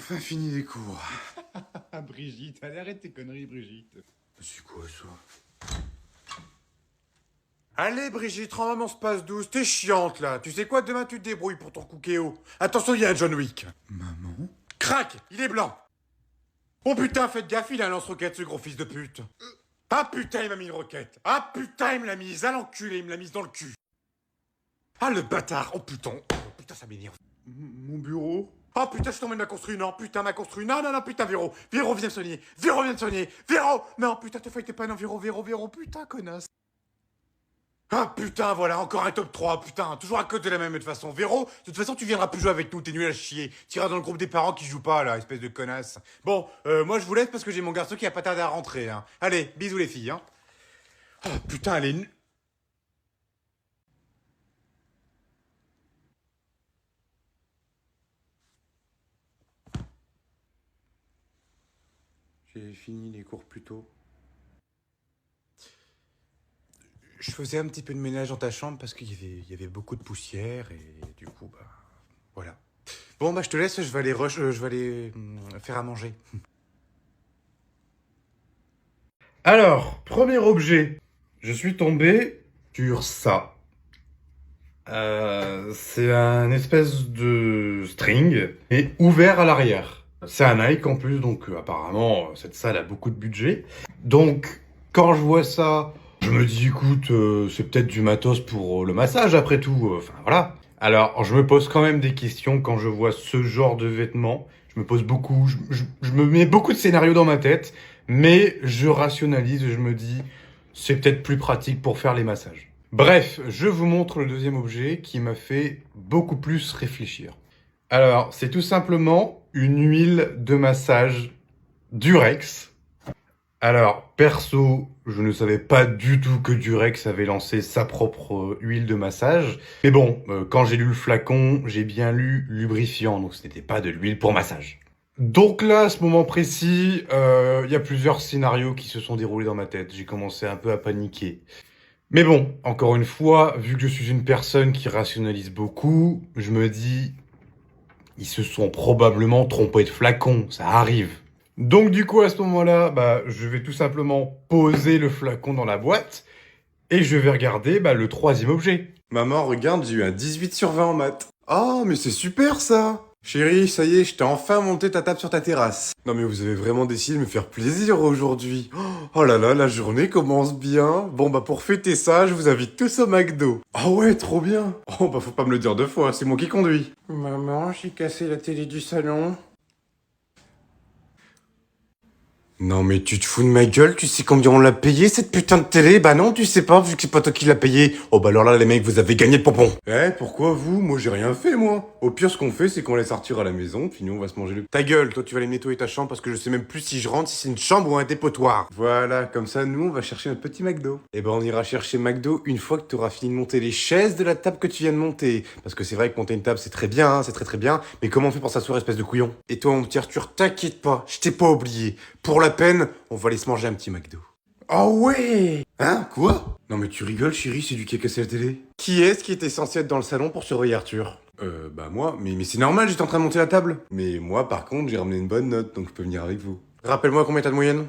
enfin fini les cours. Ah, Brigitte, allez, arrête tes conneries, Brigitte. C'est quoi ça? Allez Brigitte, rends maman se passe douce, t'es chiante là. Tu sais quoi, demain tu te débrouilles pour ton cookéo. Attention, il y a un John Wick. Maman? Crac, il est blanc. Oh putain, faites gaffe, il a un lance-roquette ce gros fils de pute. Ah putain, il m'a mis une roquette. Ah putain, il me l'a mise, à l'enculé, il me l'a mise dans le cul. Ah le bâtard, oh putain, ça m'énerve. Mon bureau? Oh putain, je t'emmène m'a construit, non, putain, m'a construit, non, putain, Véro, viens me soigner, Véro, viens me soigner, Véro, non, putain, te t'es pas, non, Véro, putain, connasse. Ah putain, voilà, encore un top 3, putain, toujours à côté de la même de toute façon. Véro, de toute façon, tu viendras plus jouer avec nous, t'es nul à chier. T'iras dans le groupe des parents qui jouent pas, là, espèce de connasse. Bon, moi je vous laisse parce que j'ai mon garçon qui a pas tardé à rentrer, hein. Allez, bisous les filles, hein. Oh putain, elle est nulle. J'ai fini les cours plus tôt. Je faisais un petit peu de ménage dans ta chambre parce qu'il y avait beaucoup de poussière et du coup, bah, voilà. Bon, bah, je te laisse, je vais aller faire à manger. Alors, premier objet. Je suis tombé sur ça. C'est un espèce de string et ouvert à l'arrière. C'est un Nike en plus, donc apparemment cette salle a beaucoup de budget. Donc quand je vois ça, je me dis écoute, c'est peut-être du matos pour le massage après tout. Enfin voilà. Alors je me pose quand même des questions quand je vois ce genre de vêtements. Je me pose beaucoup, je me mets beaucoup de scénarios dans ma tête, mais je rationalise et je me dis c'est peut-être plus pratique pour faire les massages. Bref, je vous montre le deuxième objet qui m'a fait beaucoup plus réfléchir. Alors, c'est tout simplement une huile de massage Durex. Alors, perso, je ne savais pas du tout que Durex avait lancé sa propre huile de massage. Mais bon, quand j'ai lu le flacon, j'ai bien lu lubrifiant, donc ce n'était pas de l'huile pour massage. Donc là, à ce moment précis, il y a plusieurs scénarios qui se sont déroulés dans ma tête. J'ai commencé un peu à paniquer. Mais bon, encore une fois, vu que je suis une personne qui rationalise beaucoup, je me dis, ils se sont probablement trompés de flacon, ça arrive. Donc du coup, à ce moment-là, je vais tout simplement poser le flacon dans la boîte et je vais regarder le troisième objet. Maman, regarde, j'ai eu un 18 sur 20 en maths. Oh, mais c'est super ça! Chérie, ça y est, je t'ai enfin monté ta table sur ta terrasse. Non mais vous avez vraiment décidé de me faire plaisir aujourd'hui. Oh là là, la journée commence bien. Bon bah pour fêter ça, je vous invite tous au McDo. Oh ouais, trop bien. Oh bah faut pas me le dire deux fois, c'est moi qui conduis. Maman, j'ai cassé la télé du salon. Non mais tu te fous de ma gueule, tu sais combien on l'a payé cette putain de télé? Bah non, tu sais pas, vu que c'est pas toi qui l'as payé. Oh bah alors là les mecs, vous avez gagné de pompon. Eh, pourquoi vous? Moi j'ai rien fait moi. Au pire ce qu'on fait c'est qu'on laisse sortir à la maison, puis nous on va se manger le... Ta gueule, toi tu vas aller nettoyer ta chambre parce que je sais même plus si je rentre, si c'est une chambre ou un dépotoir. Voilà, comme ça nous on va chercher notre petit McDo. Et ben on ira chercher McDo une fois que t'auras fini de monter les chaises de la table que tu viens de monter. Parce que c'est vrai que monter une table c'est très bien, hein, c'est très bien, mais comment on fait pour s'asseoir espèce de couillon? Et toi mon petit Arthur, t'inquiète pas, je t'ai pas oublié. Pour la peine, on va aller se manger un petit McDo. Oh ouais! Hein? Quoi? Non mais tu rigoles chérie, c'est lui qui a cassé la télé. Qui est-ce qui était censé être dans le salon pour surveiller Arthur? Bah moi, mais c'est normal, j'étais en train de monter la table. Mais moi par contre, j'ai ramené une bonne note, donc je peux venir avec vous. Rappelle-moi combien t'as de moyenne?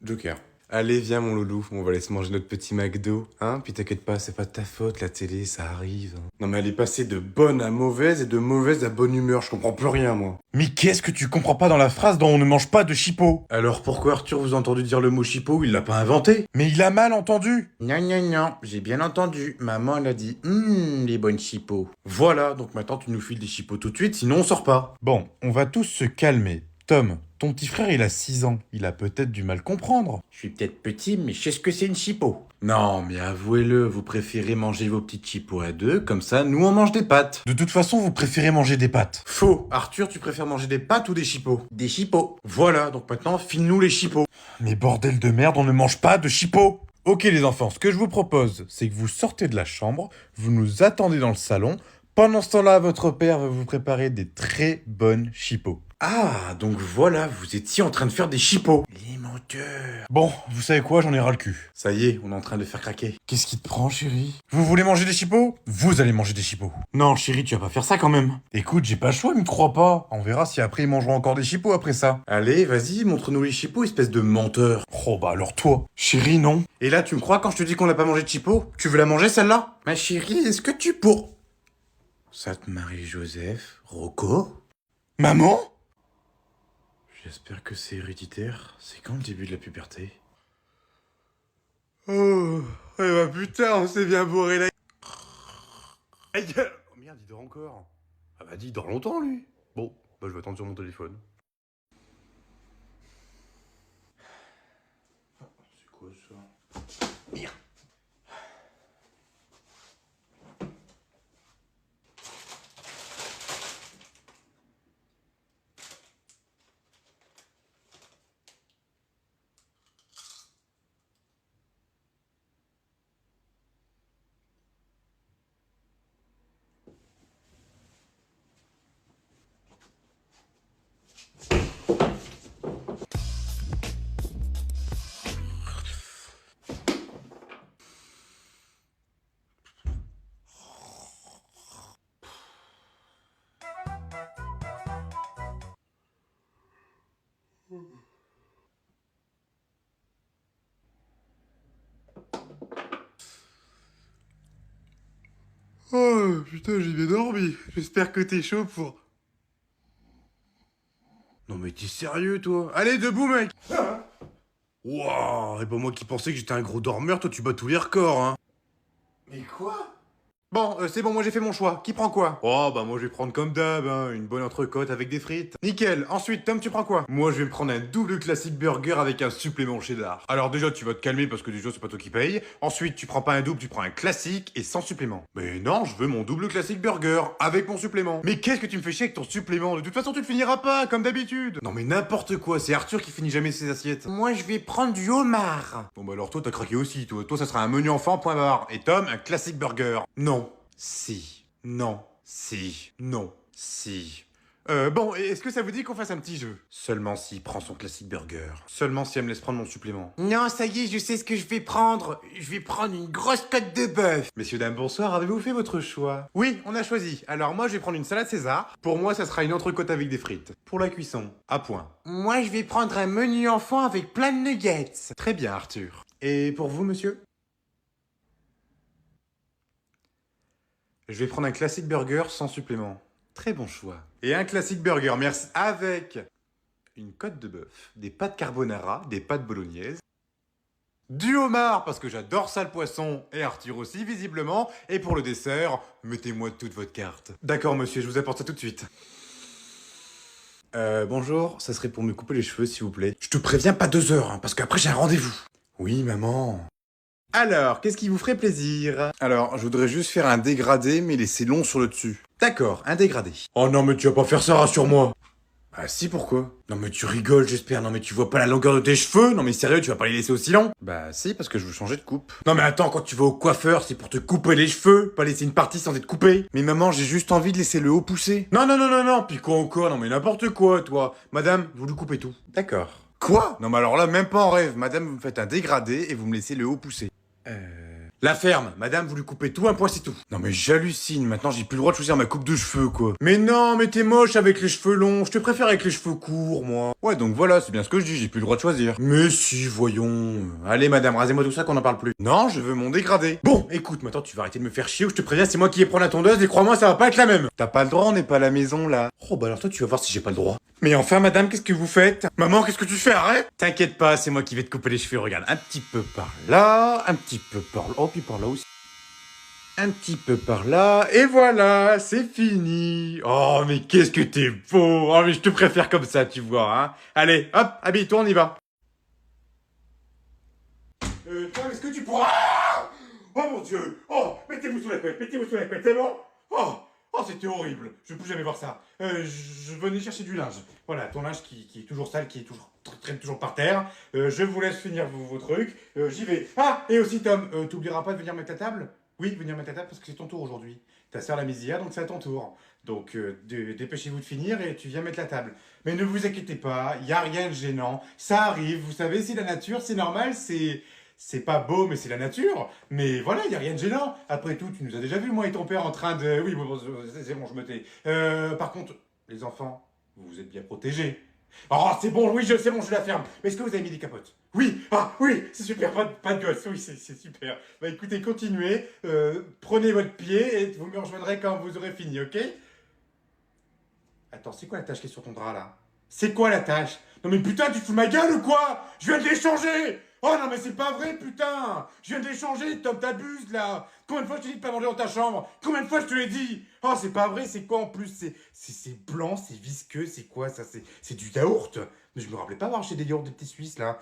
Joker. Allez, viens mon loulou, on va aller se manger notre petit McDo, hein? Puis t'inquiète pas, c'est pas de ta faute, la télé, ça arrive. Hein. Non mais elle est passée de bonne à mauvaise et de mauvaise à bonne humeur, je comprends plus rien moi. Mais qu'est-ce que tu comprends pas dans la phrase dont on ne mange pas de chipot? Alors pourquoi Arthur vous a entendu dire le mot chipot, il l'a pas inventé? Mais il a mal entendu. Non, j'ai bien entendu. Maman elle a dit, les bonnes chipots. Voilà, donc maintenant tu nous files des chipots tout de suite, sinon on sort pas. Bon, on va tous se calmer. Tom, ton petit frère il a 6 ans, il a peut-être du mal comprendre. Je suis peut-être petit, mais je sais ce que c'est une chipot. Non, mais avouez-le, vous préférez manger vos petites chipots à deux, comme ça, nous on mange des pâtes. De toute façon, vous préférez manger des pâtes. Faux. Arthur, tu préfères manger des pâtes ou des chipots? Des chipots. Voilà, donc maintenant, file-nous les chipots. Mais bordel de merde, on ne mange pas de chipot. Ok les enfants, ce que je vous propose, c'est que vous sortez de la chambre, vous nous attendez dans le salon, Pendant ce temps-là, votre père va vous préparer des très bonnes chipots. Ah, donc voilà, vous étiez en train de faire des chipots. Les menteurs. Bon, vous savez quoi, j'en ai ras le cul. Ça y est, on est en train de le faire craquer. Qu'est-ce qui te prend, chérie? Vous voulez manger des chipots? Vous allez manger des chipots. Non, chérie, tu vas pas faire ça quand même. Écoute, j'ai pas le choix, il me croit pas. On verra si après ils mangeront encore des chipots après ça. Allez, vas-y, montre-nous les chipots, espèce de menteur. Oh bah alors toi. Chérie, non. Et là, tu me crois quand je te dis qu'on n'a pas mangé de chipots? Tu veux la manger celle-là? Ma chérie, est-ce que tu pour... Sainte Marie-Joseph, Rocco? Maman? J'espère que c'est héréditaire. C'est quand le début de la puberté? Oh, eh bah putain, on s'est bien bourré la... Aïe. Oh merde, il dort encore. Ah bah dis, il dort longtemps lui. Bon, bah je vais attendre sur mon téléphone. C'est quoi ça? Merde. Oh putain, j'ai bien dormi. J'espère que t'es chaud pour... Non mais t'es sérieux toi? Allez, debout mec. Wouah, et ben moi qui pensais que j'étais un gros dormeur, toi tu bats tous les records, hein. Mais quoi? Bon, c'est bon, moi j'ai fait mon choix. Qui prend quoi? Oh, bah moi je vais prendre comme d'hab, hein, une bonne entrecôte avec des frites. Nickel. Ensuite, Tom, tu prends quoi? Moi je vais me prendre un double classique burger avec un supplément cheddar. Alors déjà, tu vas te calmer parce que déjà c'est pas toi qui paye. Ensuite, tu prends pas un double, tu prends un classique et sans supplément. Mais non, je veux mon double classique burger avec mon supplément. Mais qu'est-ce que tu me fais chier avec ton supplément? De toute façon, tu le finiras pas, comme d'habitude. Non mais n'importe quoi, c'est Arthur qui finit jamais ses assiettes. Moi je vais prendre du homard. Bon bah alors toi t'as craqué aussi, toi. Toi ça sera un menu enfant, point barre. Et Tom, un classique burger. Non. Si. Non. Si. Non. Si. Bon, et est-ce que ça vous dit qu'on fasse un petit jeu? Seulement s'il prend son classique burger. Seulement si elle me laisse prendre mon supplément. Non, ça y est, je sais ce que je vais prendre. Je vais prendre une grosse côte de bœuf. Messieurs, dames, bonsoir. Avez-vous fait votre choix? Oui, on a choisi. Alors moi, je vais prendre une salade César. Pour moi, ça sera une entrecôte avec des frites. Pour la cuisson, à point. Moi, je vais prendre un menu enfant avec plein de nuggets. Très bien, Arthur. Et pour vous, monsieur? Je vais prendre un classique burger sans supplément. Très bon choix. Et un classique burger, merci. Avec une côte de bœuf, des pâtes carbonara, des pâtes bolognaises, du homard, parce que j'adore ça le poisson, et Arthur aussi, visiblement. Et pour le dessert, mettez-moi toute votre carte. D'accord, monsieur, je vous apporte ça tout de suite. Bonjour, ça serait pour me couper les cheveux, s'il vous plaît. Je te préviens, pas 2 heures, hein, parce qu'après j'ai un rendez-vous. Oui, maman. Alors, qu'est-ce qui vous ferait plaisir? Alors, je voudrais juste faire un dégradé, mais laisser long sur le dessus. D'accord, un dégradé. Oh non, mais tu vas pas faire ça, rassure-moi. Bah si, pourquoi? Non mais tu rigoles, j'espère. Non mais tu vois pas la longueur de tes cheveux? Non mais sérieux, tu vas pas les laisser aussi longs? Bah si, parce que je veux changer de coupe. Non mais attends, quand tu vas au coiffeur, c'est pour te couper les cheveux, pas laisser une partie sans être coupé. Mais maman, j'ai juste envie de laisser le haut pousser. Non, non, non, non, non, puis quoi encore? Non mais n'importe quoi, toi. Madame, vous lui coupez tout. D'accord. Quoi? Non mais alors là, même pas en rêve. Madame, vous me faites un dégradé et vous me laissez le haut pousser. La ferme, madame, vous lui coupez tout, un point c'est tout. Non mais j'hallucine, maintenant j'ai plus le droit de choisir ma coupe de cheveux quoi. Mais non, mais t'es moche avec les cheveux longs, je te préfère avec les cheveux courts moi. Ouais donc voilà, c'est bien ce que je dis, j'ai plus le droit de choisir. Mais si, voyons. Allez madame, rasez-moi tout ça qu'on en parle plus. Non, je veux mon dégradé. Bon, écoute, maintenant tu vas arrêter de me faire chier ou je te préviens, c'est moi qui vais prendre la tondeuse et crois-moi, ça va pas être la même. T'as pas le droit, on n'est pas à la maison là. Oh bah alors toi tu vas voir si j'ai pas le droit. Mais enfin madame, qu'est-ce que vous faites? Maman, qu'est-ce que tu fais? Arrête! T'inquiète pas, c'est moi qui vais te couper les cheveux, regarde. Un petit peu par là, un petit peu par là, oh puis par là aussi. Un petit peu par là, et voilà, c'est fini. Oh, mais qu'est-ce que t'es beau. Oh, mais je te préfère comme ça, tu vois, hein. Allez, hop, habille-toi, on y va. Toi, est-ce que tu pourras... Oh mon Dieu. Oh, mettez-vous sous la couette, c'est bon. Oh, oh, c'était horrible. Je ne peux plus jamais voir ça. Je venais chercher du linge. Voilà, ton linge qui est toujours sale, qui est toujours traîne toujours par terre. Je vous laisse finir vos trucs. J'y vais. Ah, et aussi Tom, t'oublieras pas de venir mettre ta table? Oui, venir mettre ta table parce que c'est ton tour aujourd'hui. Ta sœur la mise hier, donc c'est à ton tour. Donc dépêchez-vous de finir et tu viens mettre la table. Mais ne vous inquiétez pas, il y a rien de gênant. Ça arrive, vous savez, c'est la nature, c'est normal, c'est pas beau, mais c'est la nature. Mais voilà, il y a rien de gênant. Après tout, tu nous as déjà vu, moi et ton père, en train de... Oui, bon, c'est bon, je me tais. Par contre, les enfants, vous êtes bien protégés. Oh, c'est bon, oui, c'est bon, je la ferme. Mais est-ce que vous avez mis des capotes? Oui, ah, oui, c'est super, pas de gosse, oui, c'est super. Bah écoutez, continuez, prenez votre pied et vous me rejoindrez quand vous aurez fini, ok? Attends, c'est quoi la tâche qui est sur ton drap, là? C'est quoi la tâche? Non mais putain, tu te fous de ma gueule ou quoi? Je viens de l'échanger! Oh non mais c'est pas vrai, putain! Je viens de l'échanger, Tom, t'abuses, là! Combien de fois je t'ai dit de pas manger dans ta chambre? Combien de fois je te l'ai dit? Oh, c'est pas vrai, c'est quoi en plus? C'est blanc, c'est visqueux, c'est quoi ça? C'est du yaourt? Mais je me rappelais pas avoir acheté des yaourts des petits Suisses, là.